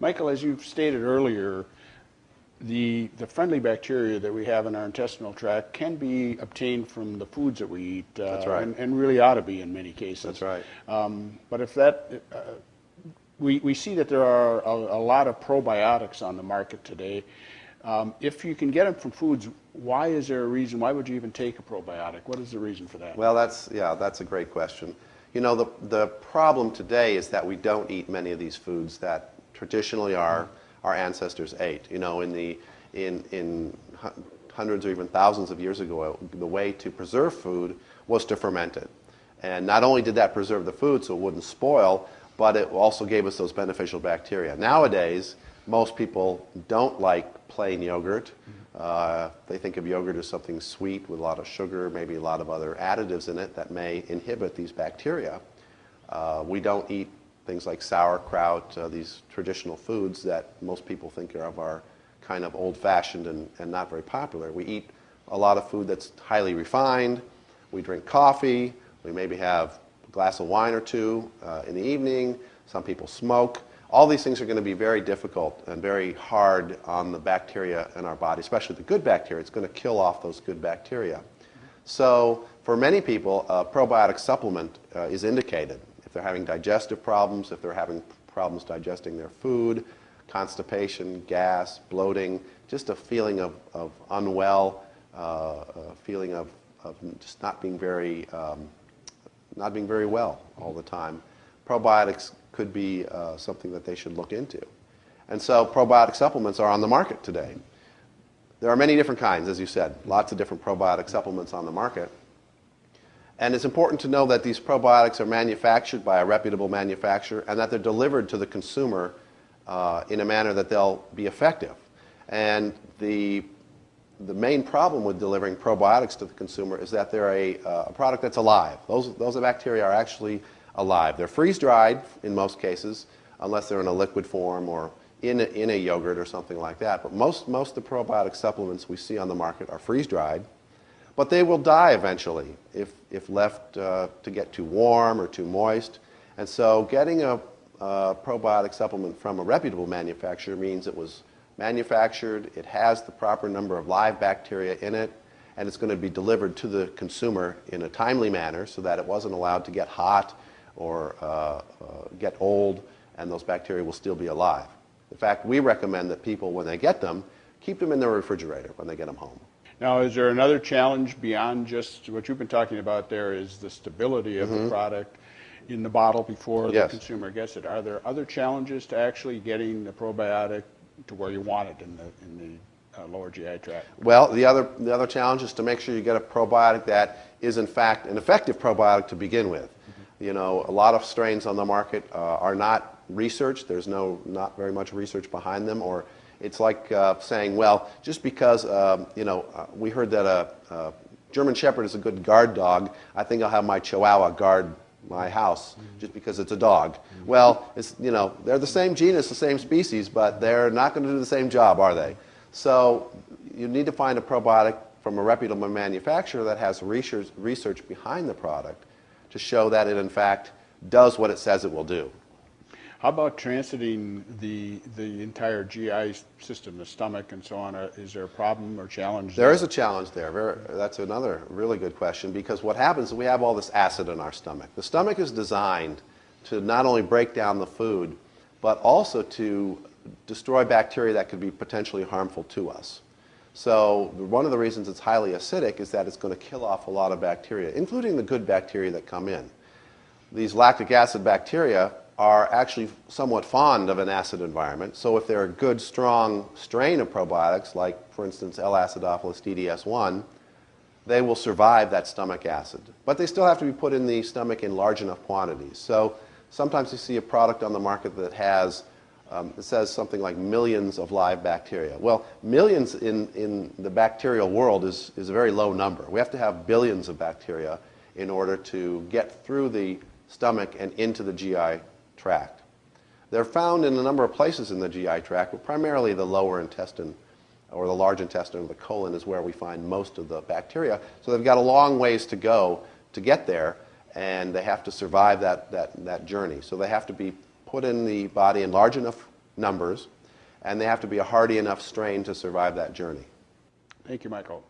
Michael, as you've stated earlier, the friendly bacteria that we have in our intestinal tract can be obtained from the foods that we eat. That's right. And really ought to be in many cases. That's right. But if that, we see that there are a lot of probiotics on the market today. If you can get them from foods, why is there a reason? Why would you even take a probiotic? What is the reason for that? Well, that's a great question. You know, the problem today is that we don't eat many of these foods that traditionally our ancestors ate. You know, in hundreds or even thousands of years ago, the way to preserve food was to ferment it. And not only did that preserve the food so it wouldn't spoil, but it also gave us those beneficial bacteria. Nowadays, most people don't like plain yogurt. They think of yogurt as something sweet with a lot of sugar, maybe a lot of other additives in it that may inhibit these bacteria. We don't eat things like sauerkraut, these traditional foods that most people think of are kind of old-fashioned and not very popular. We eat a lot of food that's highly refined. We drink coffee. We maybe have a glass of wine or two in the evening. Some people smoke. All these things are going to be very difficult and very hard on the bacteria in our body, especially the good bacteria. It's going to kill off those good bacteria. So for many people, a probiotic supplement is indicated. If they're having digestive problems, if they're having problems digesting their food, constipation, gas, bloating, just a feeling of unwell, a feeling of just not being very well all the time. Probiotics could be something that they should look into. And so probiotic supplements are on the market today. There are many different kinds, as you said, lots of different probiotic supplements on the market. And it's important to know that these probiotics are manufactured by a reputable manufacturer and that they're delivered to the consumer in a manner that they'll be effective. And the main problem with delivering probiotics to the consumer is that they're a product that's alive. Those bacteria are actually alive. They're freeze-dried in most cases, unless they're in a liquid form or in a yogurt or something like that. But most of the probiotic supplements we see on the market are freeze-dried. But they will die eventually if left to get too warm or too moist. And so getting a probiotic supplement from a reputable manufacturer means it was manufactured, it has the proper number of live bacteria in it, and it's going to be delivered to the consumer in a timely manner so that it wasn't allowed to get hot or get old, and those bacteria will still be alive. In fact, we recommend that people, when they get them, keep them in their refrigerator when they get them home. Now, is there another challenge beyond just what you've been talking about there, is the stability of the product in the bottle before the consumer gets it? Are there other challenges to actually getting the probiotic to where you want it in the lower GI tract? Well, the other challenge is to make sure you get a probiotic that is in fact an effective probiotic to begin with. You know, a lot of strains on the market are not researched. There's not very much research behind them, or it's like saying, well, just because we heard that a German Shepherd is a good guard dog, I think I'll have my Chihuahua guard my house just because it's a dog. Well, they're the same genus, the same species, but they're not going to do the same job, are they? So you need to find a probiotic from a reputable manufacturer that has research behind the product to show that it in fact does what it says it will do. How about transiting the entire GI system, the stomach and so on? Is there a problem or challenge there? There is a challenge there. That's another really good question, because what happens is we have all this acid in our stomach. The stomach is designed to not only break down the food, but also to destroy bacteria that could be potentially harmful to us. So one of the reasons it's highly acidic is that it's going to kill off a lot of bacteria, including the good bacteria that come in. These lactic acid bacteria are actually somewhat fond of an acid environment. So if they're a good, strong strain of probiotics, like, for instance, L-acidophilus DDS1, they will survive that stomach acid. But they still have to be put in the stomach in large enough quantities. So sometimes you see a product on the market that has, it says something like millions of live bacteria. Well, millions in the bacterial world is a very low number. We have to have billions of bacteria in order to get through the stomach and into the GI tract. They're found in a number of places in the GI tract, but primarily the lower intestine or the large intestine or the colon is where we find most of the bacteria. So they've got a long ways to go to get there, and they have to survive that journey. So they have to be put in the body in large enough numbers, and they have to be a hardy enough strain to survive that journey. Thank you, Michael.